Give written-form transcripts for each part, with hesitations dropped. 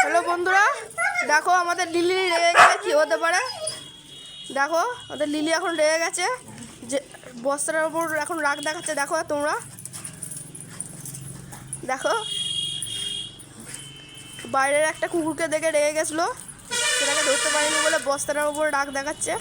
Hello বন্ধুরা, দেখো আমাদের লিলি রেগে গেছে, কী হতে পারে। দেখো আমাদের লিলি এখন রেগে গেছে, যে বস্তার ওপর এখন রাগ দেখাচ্ছে। দেখো তোমরা দেখো, বাইরের একটা কুকুরকে দেখে রেগে গেছিলো, সেটাকে ধরতে পারিনি বলে বস্তাটার ওপর রাগ দেখাচ্ছে।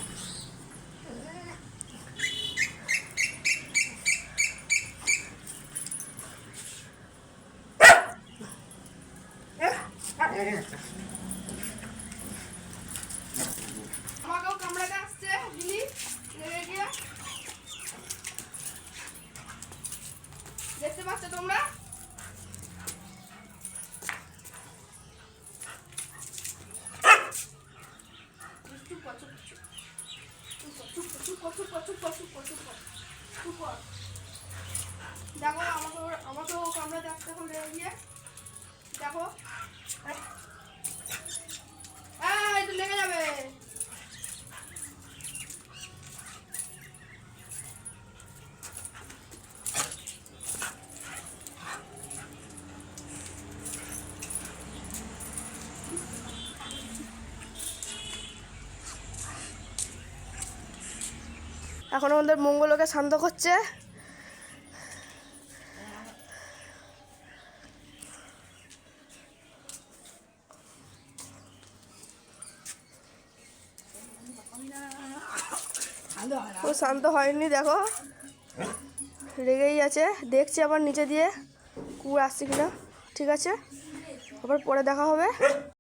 আমাকেও কামড়াতে আসছে লিলি, রেগে গিয়ে। দেখতে পাচ্ছ তোমরা? দেখো আমাকেও কামড়াতে আসতে এখন রেগে গিয়ে। দেখো এই তো লেগে যাবে। এখন আমাদের মঙ্গলকে শান্ত করছে। ও শান্ত হয়নি, দেখো রেগেই আছে, দেখছে আবার নিচে দিয়ে কুকুর আসছে কিনা। ঠিক আছে, আবার পরে দেখা হবে।